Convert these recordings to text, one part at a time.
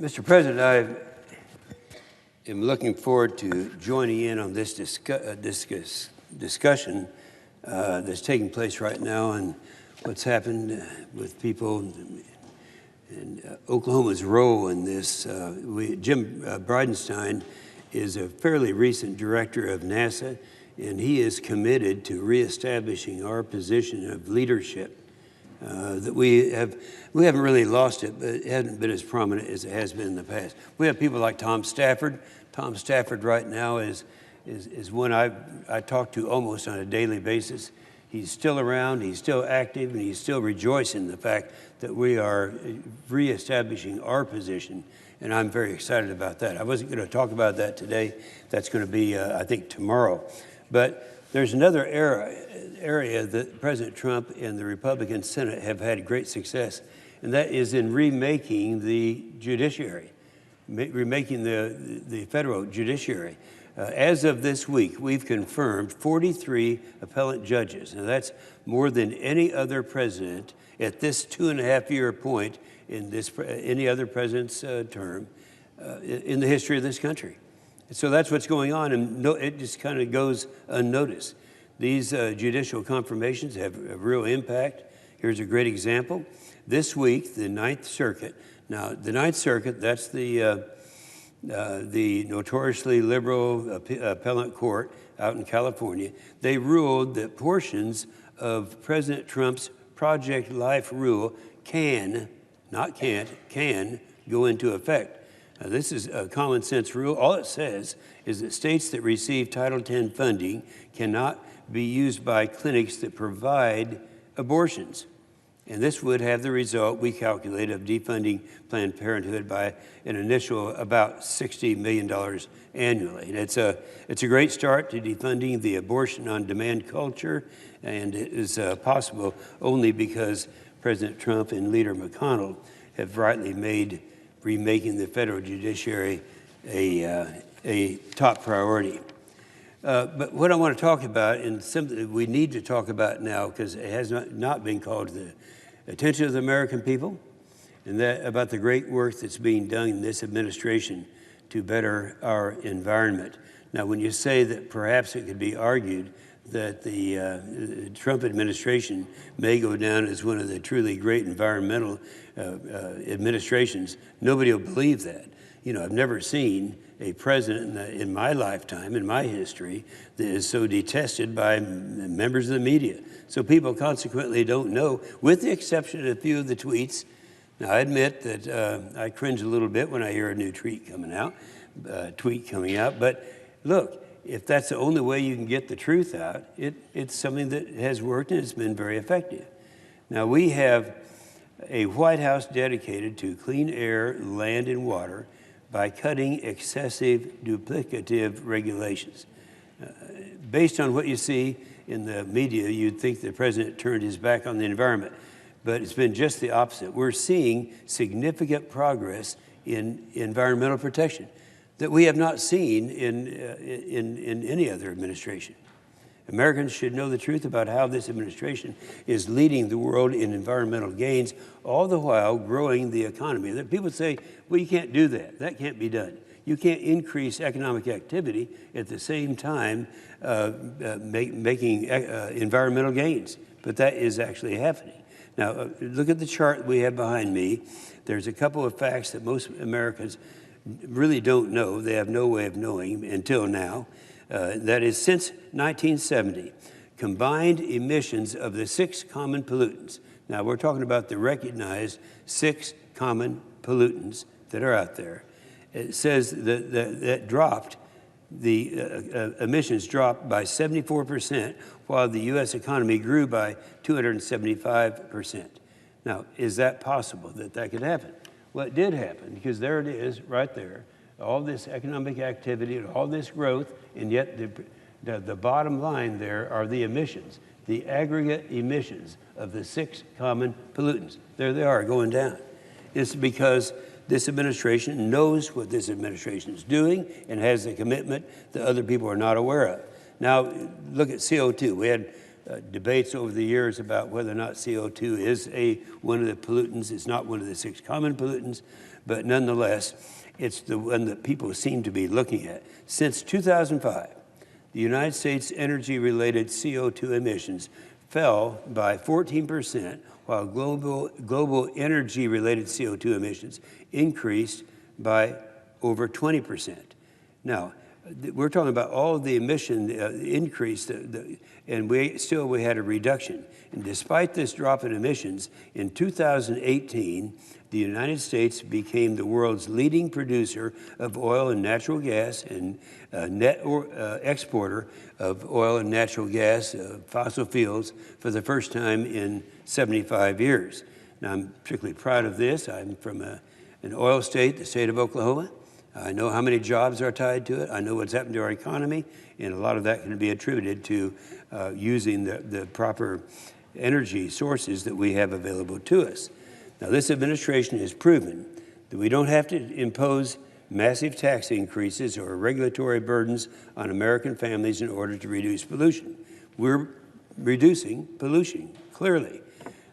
Mr. President, I am looking forward to joining in on this discussion that's taking place right now and what's happened with people and Oklahoma's role in this. Jim Bridenstine is a fairly recent director of NASA, and he is committed to reestablishing our position of leadership. That we haven't really lost it, but it hasn't been as prominent as it has been in the past. We have people like Tom Stafford. Tom Stafford right now is one I talk to almost on a daily basis. He's still around, he's still active, and he's still rejoicing in the fact that we are reestablishing our position, and I'm very excited about that. I wasn't going to talk about that today. That's going to be, I think, tomorrow. But there's another area that President Trump and the Republican Senate have had great success, and that is in remaking the judiciary, remaking the federal judiciary. As of this week, we've confirmed 43 appellate judges. Now, that's more than any other president at this 2.5-year point in any other president's term in the history of this country. So that's what's going on, and it just kind of goes unnoticed. These judicial confirmations have a real impact. Here's a great example. This week, the Ninth Circuit. Now, the Ninth Circuit, that's the notoriously liberal appellate court out in California. They ruled that portions of President Trump's Project Life rule can, not can't, can go into effect. Now, this is a common sense rule. All it says is that states that receive Title X funding cannot be used by clinics that provide abortions. And this would have the result, we calculate, of defunding Planned Parenthood by an initial about $60 million annually. And it's a great start to defunding the abortion-on-demand culture, and it is possible only because President Trump and Leader McConnell have rightly made remaking the federal judiciary a top priority. But what I want to talk about, and something that we need to talk about now because it has not been called to the attention of the American people, and that about the great work that's being done in this administration to better our environment. Now, when you say that perhaps it could be argued that the Trump administration may go down as one of the truly great environmental administrations, nobody will believe that. You know, I've never seen a president in my lifetime, in my history, that is so detested by members of the media. So people consequently don't know, with the exception of a few of the tweets. Now, I admit that I cringe a little bit when I hear a new tweet coming out, but look, if that's the only way you can get the truth out, it's something that has worked and it's been very effective. Now, we have a White House dedicated to clean air, land, and water by cutting excessive duplicative regulations. Based on what you see in the media, you'd think the president turned his back on the environment, but it's been just the opposite. We're seeing significant progress in environmental protection that we have not seen in any other administration. Americans should know the truth about how this administration is leading the world in environmental gains, all the while growing the economy. People say, well, you can't do that. That can't be done. You can't increase economic activity at the same time making environmental gains. But that is actually happening. Now, look at the chart we have behind me. There's a couple of facts that most Americans really don't know. They have no way of knowing until now. That is, since 1970, combined emissions of the 6 common pollutants. Now, we're talking about the recognized 6 common pollutants that are out there. It says that dropped, the emissions dropped by 74%, while the U.S. economy grew by 275%. Now, is that possible that that could happen? Well, it did happen, because there it is right there. All this economic activity and all this growth, and yet the bottom line there are the emissions, the aggregate emissions of the 6 common pollutants. There they are, going down. It's because this administration knows what this administration is doing and has the commitment that other people are not aware of. Now, look at CO2. We had debates over the years about whether or not CO2 is one of the pollutants. It's not one of the 6 common pollutants, but nonetheless, it's the one that people seem to be looking at. Since 2005, the United States energy-related CO2 emissions fell by 14%, while global energy-related CO2 emissions increased by over 20%. Now, we're talking about all of the emission increase, and we had a reduction. And despite this drop in emissions, in 2018, the United States became the world's leading producer of oil and natural gas and net exporter of oil and natural gas, fossil fuels, for the first time in 75 years. Now, I'm particularly proud of this. I'm from an oil state, the state of Oklahoma. I know how many jobs are tied to it. I know what's happened to our economy, and a lot of that can be attributed to using the proper energy sources that we have available to us. Now, this administration has proven that we don't have to impose massive tax increases or regulatory burdens on American families in order to reduce pollution. We're reducing pollution, clearly.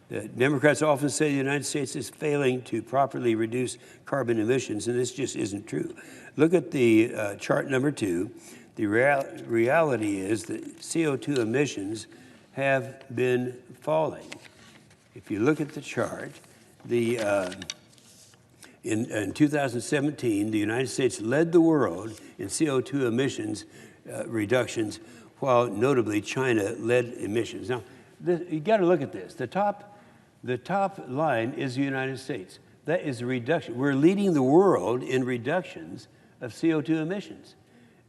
The Democrats often say the United States is failing to properly reduce carbon emissions, and this just isn't true. Look at the chart number 2. The reality is that CO2 emissions have been falling. If you look at the chart, in 2017, the United States led the world in CO2 emissions reductions, while notably China led emissions. Now, you got to look at this. The top line is the United States. That is a reduction. We're leading the world in reductions of CO2 emissions.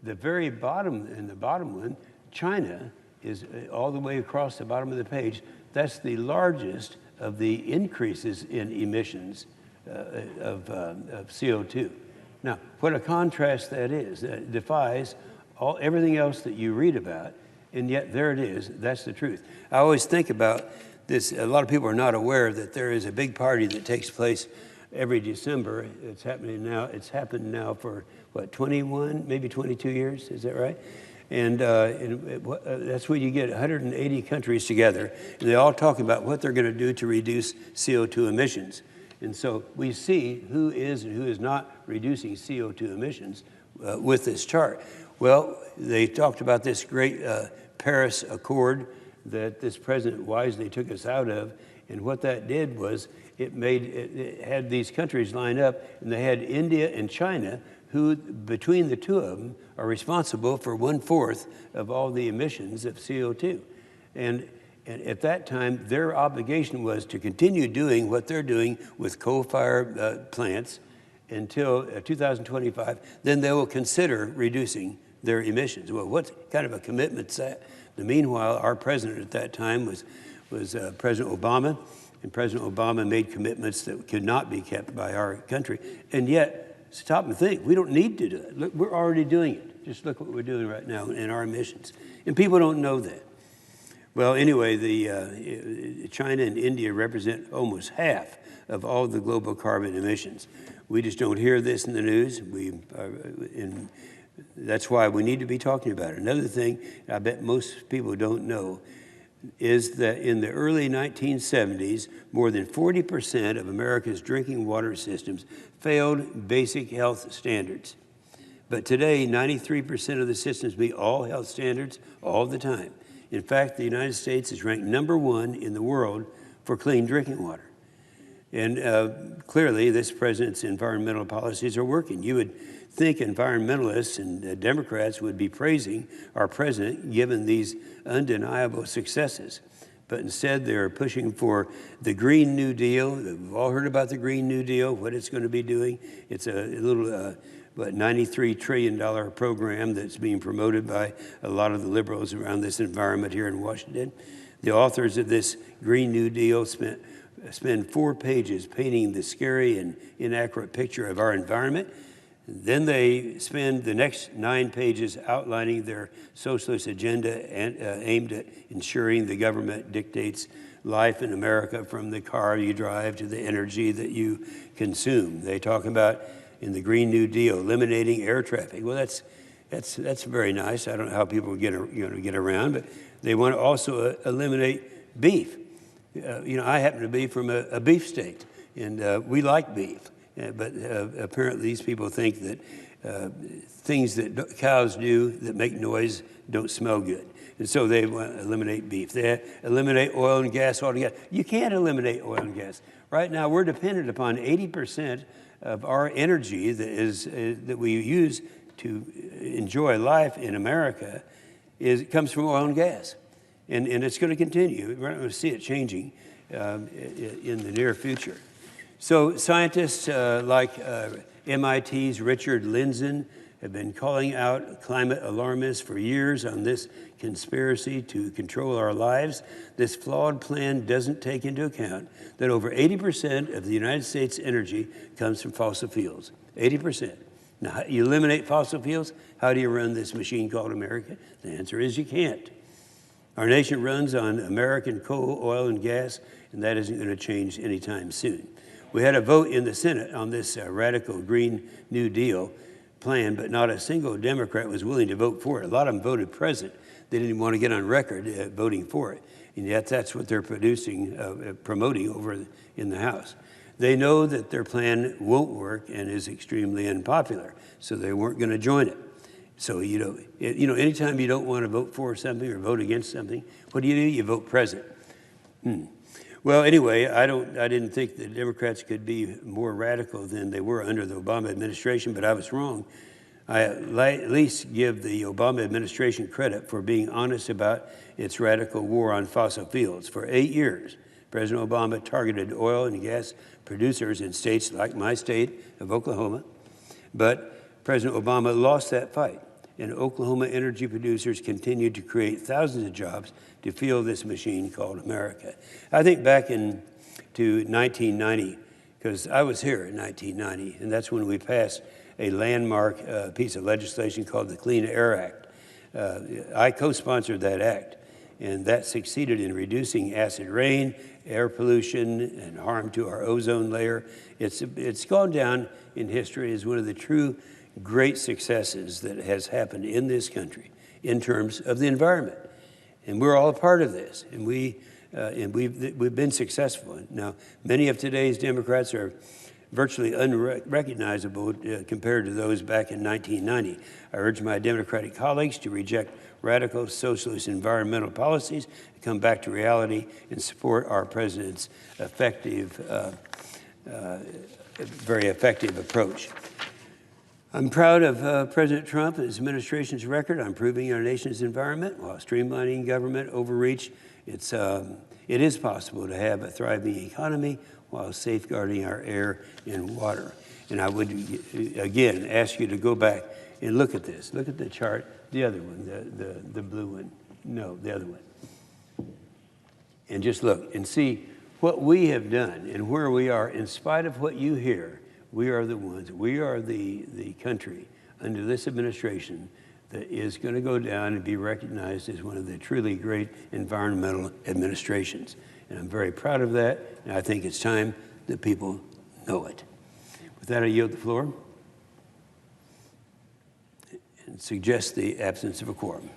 The very bottom, in the bottom one, China is all the way across the bottom of the page. That's the largest of the increases in emissions of CO2. Now, what a contrast that is. That defies everything else that you read about, and yet there it is. That's the truth. I always think about this. A lot of people are not aware that there is a big party that takes place every December. It's happening now. It's happened now for, what, 21, maybe 22 years? Is that right? And that's where you get 180 countries together, and they all talk about what they're going to do to reduce CO2 emissions. And so we see who is and who is not reducing CO2 emissions with this chart. Well, they talked about this great Paris Accord that this president wisely took us out of, and what that did was it had these countries line up, and they had India and China, who between the two of them are responsible for 1/4 of all the emissions of CO2. And at that time, their obligation was to continue doing what they're doing with coal-fired plants until 2025. Then they will consider reducing their emissions. Well, what kind of a commitment is that? Meanwhile, our president at that time was President Obama, and President Obama made commitments that could not be kept by our country. And yet, stop and think, we don't need to do it. Look, we're already doing it. Just look what we're doing right now in our emissions. And people don't know that. Well, anyway, China and India represent almost half of all the global carbon emissions. We just don't hear this in the news. And that's why we need to be talking about it. Another thing I bet most people don't know is that in the early 1970s, more than 40% of America's drinking water systems failed basic health standards. But today, 93% of the systems meet all health standards all the time. In fact, the United States is ranked #1 in the world for clean drinking water. And clearly, this president's environmental policies are working. You would think environmentalists and Democrats would be praising our president given these undeniable successes. But instead, they're pushing for the Green New Deal. We've all heard about the Green New Deal, what it's going to be doing. It's a little $93 trillion program that's being promoted by a lot of the liberals around this environment here in Washington. The authors of this Green New Deal spend 4 pages painting the scary and inaccurate picture of our environment. Then they spend the next 9 pages outlining their socialist agenda aimed at ensuring the government dictates life in America from the car you drive to the energy that you consume. They talk about, in the Green New Deal, eliminating air traffic. Well, that's That's very nice. I don't know how people get around, but they want to also eliminate beef. I happen to be from a beef state, and we like beef. But apparently these people think that things that cows do that make noise don't smell good. And so they want to eliminate beef. They eliminate oil and gas altogether. You can't eliminate oil and gas. Right now, we're dependent upon 80% of our energy that we use to enjoy life in America comes from oil and gas. And it's going to continue. We're not going to see it changing in the near future. So scientists like MIT's Richard Lindzen have been calling out climate alarmists for years on this conspiracy to control our lives. This flawed plan doesn't take into account that over 80% of the United States' energy comes from fossil fuels. 80%. Now, you eliminate fossil fuels, how do you run this machine called America? The answer is you can't. Our nation runs on American coal, oil, and gas, and that isn't going to change anytime soon. We had a vote in the Senate on this radical Green New Deal plan, but not a single Democrat was willing to vote for it. A lot of them voted present. They didn't want to get on record voting for it, and yet that's what they're promoting over in the House. They know that their plan won't work and is extremely unpopular, so they weren't going to join it. So, anytime you don't want to vote for something or vote against something, what do? You vote present. Well, anyway, I didn't think the Democrats could be more radical than they were under the Obama administration, but I was wrong. I at least give the Obama administration credit for being honest about its radical war on fossil fuels. For 8 years, President Obama targeted oil and gas producers in states like my state of Oklahoma, but President Obama lost that fight, and Oklahoma energy producers continued to create thousands of jobs to fuel this machine called America. I think back to 1990, because I was here in 1990, and that's when we passed a landmark piece of legislation called the Clean Air Act. I co-sponsored that act, and that succeeded in reducing acid rain, air pollution, and harm to our ozone layer. It's gone down in history as one of the true great successes that has happened in this country in terms of the environment. And we're all a part of this, and we've been successful. Now, many of today's Democrats are virtually unrecognizable compared to those back in 1990. I urge my Democratic colleagues to reject radical socialist environmental policies, come back to reality, and support our president's very effective approach. I'm proud of President Trump and his administration's record on improving our nation's environment while streamlining government overreach. It is possible to have a thriving economy while safeguarding our air and water. And I would, again, ask you to go back and look at this. Look at the chart, the other one, the blue one. No, the other one. And just look and see what we have done and where we are. In spite of what you hear, we are the ones, we are the country under this administration that is going to go down and be recognized as one of the truly great environmental administrations. And I'm very proud of that, and I think it's time that people know it. With that, I yield the floor and suggest the absence of a quorum.